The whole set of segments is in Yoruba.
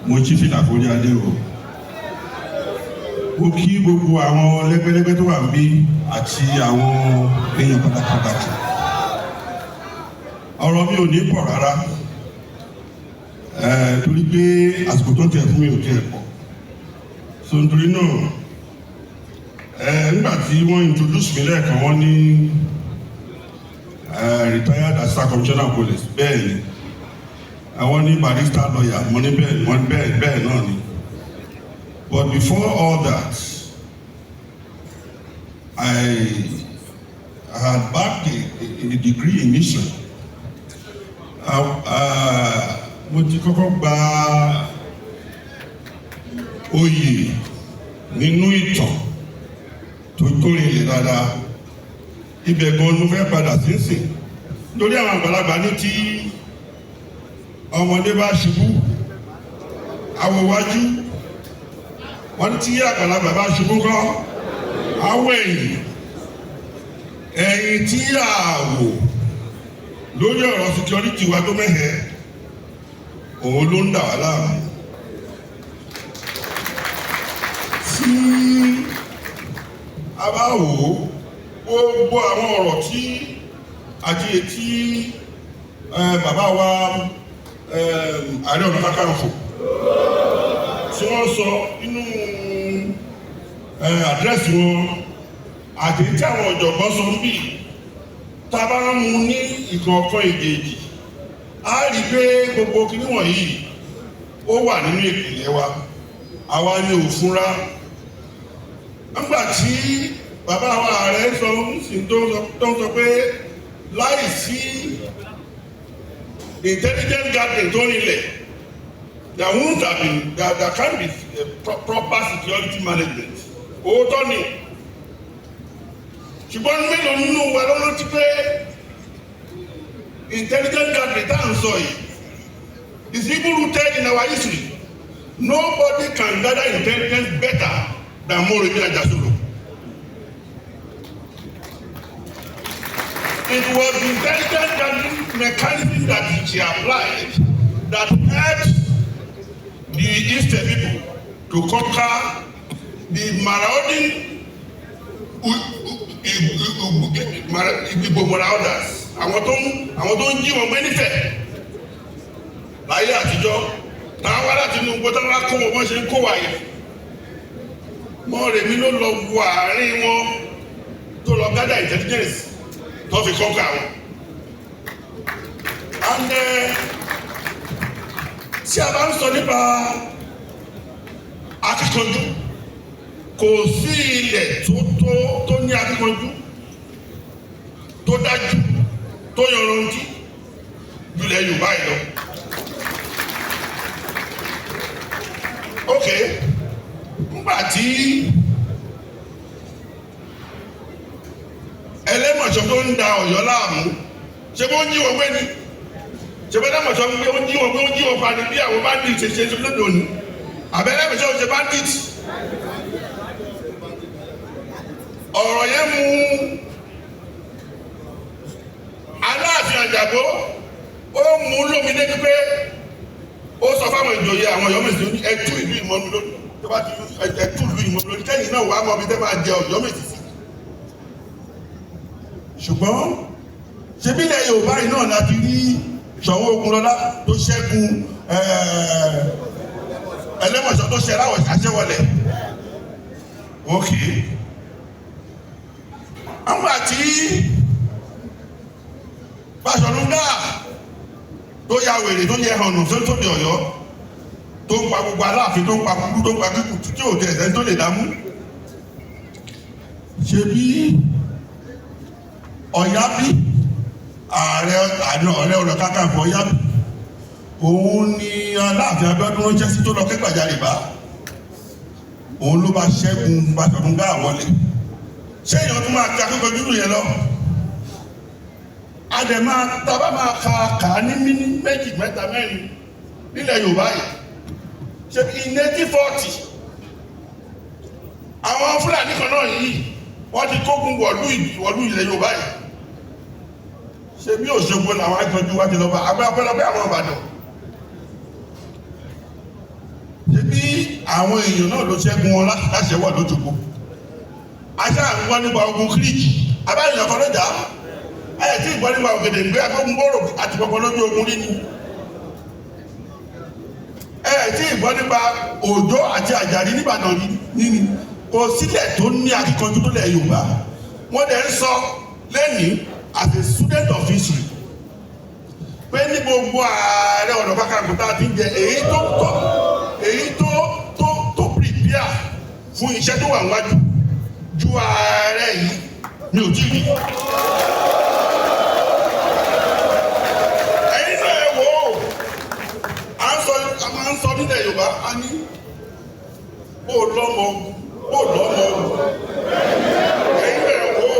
mo jí fìlà forí adé o. Mo kí gbogbo àwọn lẹ́gbẹ́lẹ́gbẹ́ tó wà níbí àti àwọn èèyàn pàtàkì. Ọ̀rọ̀ mi ò ní pọ̀ rárá torí pé àsìkò tó tẹ̀ fún mi ò tẹ̀ pọ̀. So nítorí náà nígbà tí wọ́n introduce mi lẹ́ẹ̀kan wọ́n ní retired assistant commissioner of police bẹ́ẹ̀ ni àwọn ní barrister lawyer mo ní bẹ́ẹ̀ náà ni. But before all that, I had backed a degree in history. Mo ti kọ́kọ́ gba oyè nínú ìtàn tó rinlẹ̀ dáadáa. Ibẹ̀ gan mo fẹ́ padà sínsìn lórí àwọn àgbàlagbà ní tí ọmọdé bá ṣubú àwọ̀ wájú wọ́n tí àgbàlagbà bá ṣubú kọ́ àwọ̀ ẹ̀yìn tí àwò lórí ọ̀rọ̀ security wa tó mẹ́hẹ̀ òun ló ń dà wá láàmú. Tí a bá wò ó gbogbo àwọn ọ̀rọ̀ tí àti etí bàbá wa Ààrẹ Ọ̀nà Kakanfò tí wọ́n sọ nínú àdírẹ́sì wọn àti tí àwọn ọ̀jọ̀gbọ́n sọ ń bì tá a bá mú ní ìkọ̀ọ̀kan èdèèdì a rí pé gbogbo kìíní wọ̀nyí ó wà nínú ìpìlẹ̀ wa àwa ni ò fúnra. Nígbà tí bàbá wa ààrẹ sọ tó ń sọ pé láì sí intelligent gathering tó nílẹ̀ there won't have been there can't be proper security management. Òótọ́ ni ṣùgbọ́n mélòó nínú wa ló rántí pé intelligent gathering tá à ń sọ yìí is even rooted in our history. Nobody can gather intelligence better than Moremi Ajasoro. It was the intelligent gathering mechanism that she applied that helped the Eastern people to conquer the marauding Igbo marauders. Àwọn tó ń jí wọn gbé nífẹ̀ẹ́ láyé àtijọ́ táwọn wá láti inú gbọ́dọ̀ wá kó wọn bọ́n ṣe ń kó wáyé. Moremi ló lọ wo àárín wọn tó lọ gather intelligence tó fi kọ́kọ́ àwọn. And tí a bá ń sọ nípa akíkanjú kò sí ilẹ̀ tó ní akíkanjú tó dájú tó yanrantí jùlẹ̀ Yorùbá yìí lọ. Ok, nígbà tí ẹlẹ́mọ̀ṣọ́ tó ń da Ọ̀yọ́ láàmú ṣe bó ń jí wọn gbé ni ṣe bó ẹlẹ́mọ̀ṣọ́ ń gbé ó ń jí wọn gbé ó ń jí wọn pa ni bí àwọn bandit ṣe lóde òní àbẹ́lẹ́mọ̀ṣọ́ ṣe bandit. Ọ̀rọ̀ yẹn mú Aláàfin Àjàgbó ó mú lómi dé pé ó sọ fáwọn ìjòyè àwọn Ọ̀yọ́mèsì ní ẹtú ìlú ìmọ̀nù lónìí tó bá ti ẹtú ìlú ìmọ̀nù lónìí kẹ́yìn náà wàá mọ̀ bí tẹ́ máa jẹ Ọ̀yọ́mèsì sí. Ṣùgbọ́n ṣebílẹ̀ Yorùbá yìí náà láti rí Ṣọ̀ún Ògúnlọlá tó ṣẹ́gun ẹlẹ́mọ̀ṣọ́ tó ṣe ráwọ̀ àṣẹwọlẹ̀. Okay. Àwọn àti Báṣọ̀run Gáà tó ya wèrè tó yẹ ọ̀nà tó di Ọ̀yọ́ tó ń pa gbogbo Aláàfin tó ń pa kúkú tó ń pa kíkù tí ò tẹ ẹ̀sẹ̀ tó lè dámú. Ṣé bí Ọ̀yábí Ààrẹ Ọ̀nà Kakanfò Ọ̀yábí òun ni Aláàfin Abíọ́dún ránṣẹ́ sí tó lọ kẹ́gbàjarè bá òun ló bá ṣẹ́gun Báṣọ̀run Gáà wọlé. Ṣé èèyàn tún máa ta akẹ́kọ̀ọ́ dúró yẹn lọ? Àdèmá tábà máa kà á ní mímí méjì mẹ́ta mẹ́rin nílẹ̀ Yorùbá yìí. Ṣé in 1840 àwọn Fúlàní kan náà yìí wọ́n ti kógun wọ̀lú ilẹ̀ Yorùbá yìí. Ṣé bí Òṣogbo làwọn akẹ́kọ̀ọ́ wa ti lọ bá abẹ́lọ́bẹ́ àwọn Ìbàdàn. ṣebí àwọn èèyàn náà ló ṣẹ́gun wọn láṣẹ wà lójúgbó aṣá ń gbọ́ nípa ogun kíríkì abáyọ̀ kan lọ́jà ẹ̀ tí ìgbọ́ nípa Ògèdèngbé agbóhùnbóró àti pọ̀pọ̀ lójú ogun rí ni ẹ̀ tí ìgbọ́ nípa Òjó àti Àjàdí nìbàdàn rí ni kò sílẹ̀ tó ní akíkanjú tó lẹ̀ Yorùbá wọ́n dẹ̀ ń sọ lẹ́nìí as a student of history pé ní gbogbo Ààrẹ Ọ̀nà Kakanfò tá a ti ń jẹ èyí tó prepare fún iṣẹ́ tó wà níwájú ju ààrẹ yìí mi ò tí ì rí. ẹ̀yin náà ẹ wò ó a máa ń sọ nílẹ̀ Yorùbá a ní bó lọ́mọ ogun ẹ̀yin náà ẹ wò ó.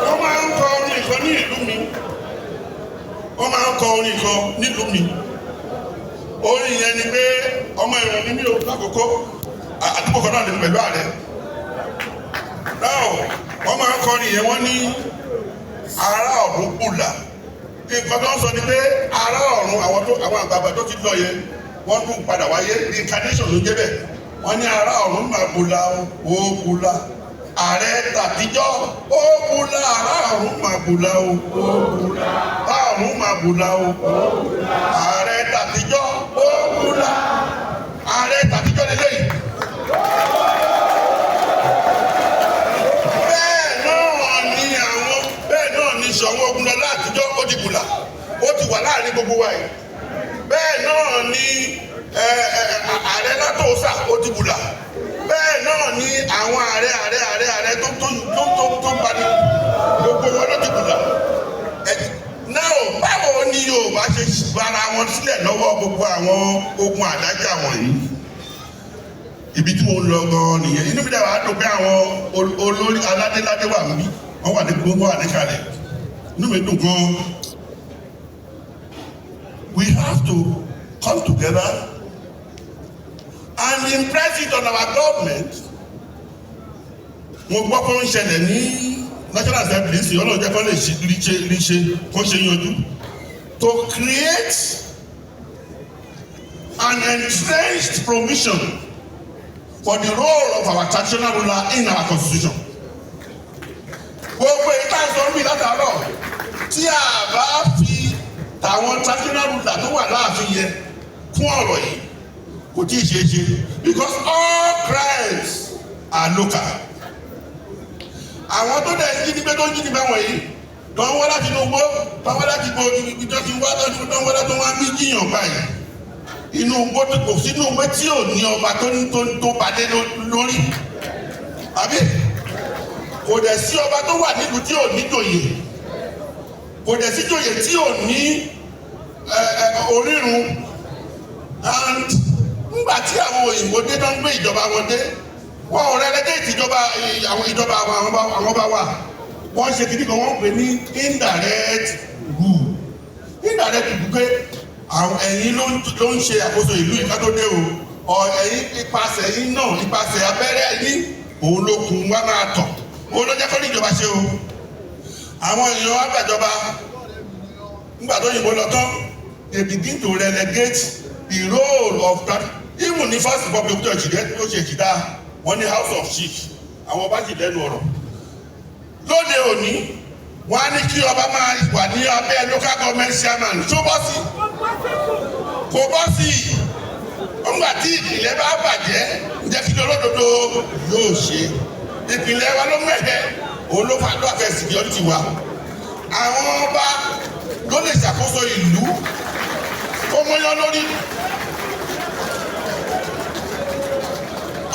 wọ́n máa ń kọ orin kan ní ìlú mi nílùú mi orin yẹn ni pé ọmọ ìrìn ní mi ò lákòókò àdúgbò kan náà lè pẹ̀lú ààrẹ náà wọ́n máa ń kọrin yẹn wọ́n ní ará ọ̀run kùlà nǹkan tó ń sọ ni pé ará ọ̀run àwọn àgbààgbà tó ti lọ yẹn wọ́n tún padà wáyé incarnation ló jẹ́ bẹ́ẹ̀ wọ́n ní ará ọ̀run máa kùlà ó kùlà ààrẹ tàtijọ́ ó kùlà ará ọ̀run máa kùlà ó kùlà ọ̀run máa kùlà ó ààrẹ tàtijọ́ ó kùlà ààrẹ tàtijọ́ lélẹ́yìn. bẹ́ẹ̀ náà ni Ṣọ̀ún Ògúnlọlá àtijọ́ ó ti kùlà ó ti wà láàrin gbogbo wa yìí bẹ́ẹ̀ náà ni ààrẹ látòsà ó ti kùlà bẹ́ẹ̀ náà ni àwọn ààrẹ tó gbani gbogbo wọn ló ti kùlà. náà báwo ni Yorùbá ṣe gbára wọn sílẹ̀ lọ́wọ́ gbogbo àwọn ogun àdájà wọ̀nyí ibi tí mo ń lọ gan-an nìyẹn inú mi dẹ̀ wá dùn pé àwọn olórí aládéládé wà níbí wọ́n wà ní gbogbo wà níkàlẹ̀ inú mi dùn gan-an. We have to come together and impress it on our government. mo gbọ́ pé ó ń ṣẹlẹ̀ ní National Assembly sí ọlọ́run jẹ́ kó lè ṣe kó ṣe yanjú to create an entrenched provision for the role of our traditional ruler in our constitution. gbogbo ìta ìsọ̀rọ̀ mi látàárọ̀ tí a bá fi tàwọn traditional ruler tó wà láàfin yẹn fún ọ̀rọ̀ yìí kò tí ì ṣeé ṣe because all crimes are local. àwọn tó dẹ̀ ń jí nígbẹ́ tó ń jí nígbẹ́ wọ̀nyí tó ń wá láti inú igbó tó ń wá láti igbó ibi tó ti wá tó ń wá láti wá ní jíyàn báyìí inú igbó kò sínú igbó tí ò ní ọba tó padé lórí àbí kò dẹ̀ sí ọba tó wà nílùú tí ò ní jòyè kò dẹ̀ sí jòyè tí ò ní orírun and nígbà tí àwọn òyìnbó dé tó ń gbé ìjọba wọn dé wọ́n ò relegate ìjọba àwọn bá wà wọ́n ṣe kìíní kan wọ́n pè ní indirect rule pé àwọn ẹ̀yin ló ń ṣe àkóso ìlú ìka tó dé o ẹ̀yin ipasẹ̀ yín náà ipasẹ̀ abẹ́rẹ́ yín òun ló kun wá máa tọ̀ òun ló jẹ́ kó ní ìjọba ṣe o àwọn èèyàn wá gbàjọba nígbà tó yìnbó lọ tán they begin to relegate the role of that even ní first republic tó ṣe ìṣìdá wọ́n ní house of chief àwọn ọba jì lẹ́nu ọ̀rọ̀ lóde òní wọ́n á ní kí ọba máa wà ní abẹ́ local government chairman tó bọ́ sí kò bọ́ sí nígbà tí ìpìlẹ̀ bá bàjẹ́ ǹjẹ́ kí olódodo yóò ṣe ìpìlẹ̀ wa ló mẹ́hẹ̀ òun ló fà lọ́fẹ̀ security wa àwọn ọba ló lè ṣàkóso ìlú kó mọ́yán lórí.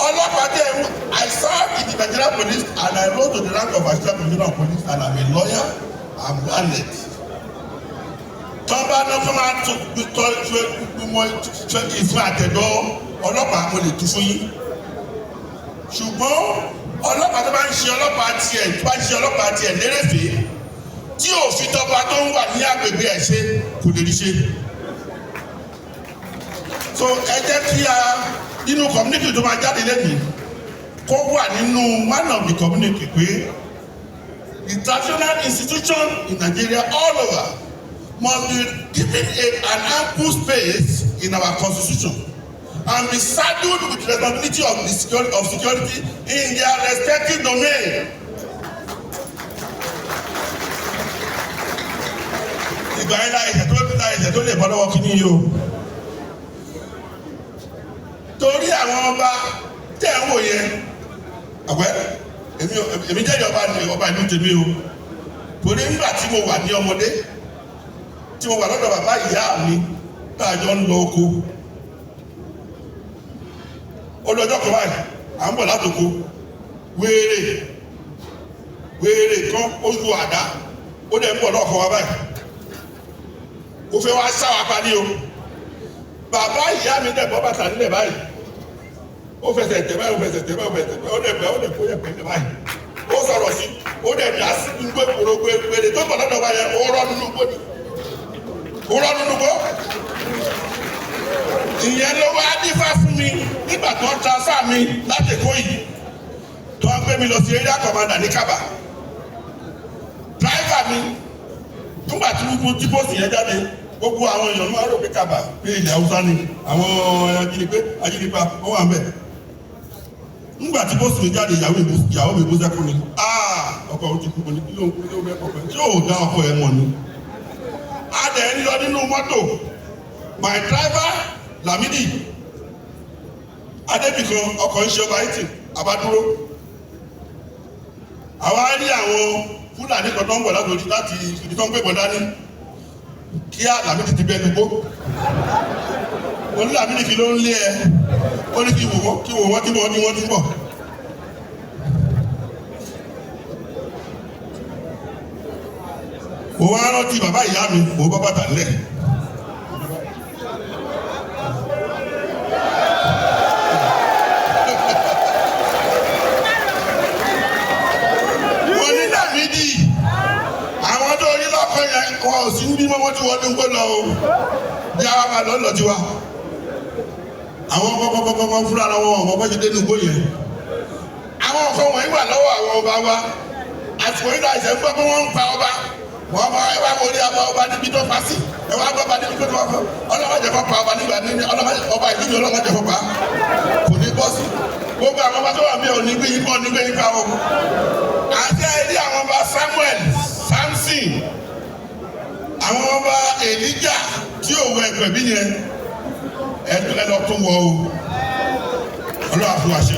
ọlọ́pàá dẹ̀ I served in the Nigerian police and I rose to the rank of assistant commissioner of police and I'm a lawyer I'm learned. tọ́ba náà fún máa tọ́ ìfún àtẹ̀dọ́ ọlọ́pàá mo lè tú fún yín ṣùgbọ́n ọlọ́pàá tó bá ń ṣe ọlọ́pàá tiẹ̀ lérèfé tí òfin tọ́ba tó ń wà ní agbègbè ẹ̀ ṣe kò lè rí ṣe. so ẹ jẹ́ kí a nínú community tó máa jáde lẹ́nu kó wà nínú one of the community pé the traditional institution in Nigeria all over must be given an ample space in our constitution and be saddled with responsibility of security in their respective domain. Ìgbà yẹn láìsẹ̀ tó lè bọ́ lọ́wọ́ kí ni yìí o. Torí àwọn ọba tẹ̀ ń wò yẹn, àwẹ́ èmi jẹ́ ọba ìlú tèmi o. Torí nígbà tí mo wà ní ọmọdé, tí mo wà lọ́dọ̀ bàbá ìyá mi, tá a jọ ń lọ oko. Olùjọ́ kan báyìí, à ń bọ̀ látòkò, wéèrè kan ó ju àdá, ó dẹ̀ ń bọ̀ lọ́kọ̀ wa báyìí. Ó fẹ́ wá sáwà pa ní o. Bàbá ìyá mi dẹ̀ bọ́ bàtà nílẹ̀ báyìí. Ó fẹsẹ̀ tẹ̀ báyìí, ó dẹ̀ bẹ̀, ó dẹ̀ kó yẹ pẹ̀lẹ́ báyìí. Ó sọ̀rọ̀ sí, ó dẹ̀ dá sí gbogbo ìgbòrògbò ìpèdè tó bọ̀ lọ́dọ̀ wa yẹn, ó rọ́ nínú gbòdì. Ó rọ́ nínú gbò. Ìyẹn ló wá dífá fún mi nígbà tó ń transfer mi láti Èkó yìí. Tó ń gbé mi lọ sí area commander ní Kaba. Driver mi, nígbà tí gbogbo tí bọ́ọ̀sì yẹn jáde, gbogbo àwọn èèyàn máa ń rò pé Kaba pé ilẹ̀ Haúsá ni àwọn ajínigbé wọ́n wà ń bẹ̀. Nígbà tí bọ́ọ̀sì mi jáde, ìyàwó mi bú sẹ́kù ni. Ọkọ òun ti kú ní kí ló ń kú ló mẹ́kọ̀ọ́ pẹ̀. Tí yóò dá ọkọ ẹ̀ mọ̀ ni. A dẹ̀ ń lọ nínú mọ́tò. My driver Lamidi Adébìkan ọkọ̀ ń ṣe ọba ìtì àbádúró. Àwa rí àwọn Fúlàní kan tó ń bọ̀ láti ibi tó ń gbé bọ̀ dání. Kí Lamidi ti bẹ́ẹ̀ dùgbò. Mo ní Lamidi kí ló ń lé ẹ. Ó ní kí wò wọ́n tí wọ́n ti bọ̀. Mo wá rántí bàbá ìyá mi, mo bá bàtà lẹ̀. Wọn ò sí ní bímọ wọn tí wọn ní ń gbé lọ o bí a máa lọ tiwa àwọn kọ́kọ́ fúnra wọn ọmọ bá ṣe dé ní gbóyè àwọn nǹkan wọ̀nyí wà lọ́wọ́ àwọn ọba wa àsìkò yìí láìsẹ̀ ń gbọ́ pé wọ́n ń pa ọba wọ́n máa ẹ wá wọlé ọba níbi tó pa sí ẹ wá gbọ́ ọba níbi tó pa fún ọlọ́mọdé fọ́ pa ọba nígbà ní ọba ìlú mi ọlọ́mọdé fọ́ pa kò ní bọ́ sí gbogbo àwọn ọba tó wà bí òní gbé yín pa o àti ẹ̀rí àwọn ọba Samuel Samson àwọn ọba Èlíjà tí ò wọ ẹgbẹ́ bí yẹn ẹ lọ tún wọ o ọlọ́wà fún wa ṣe.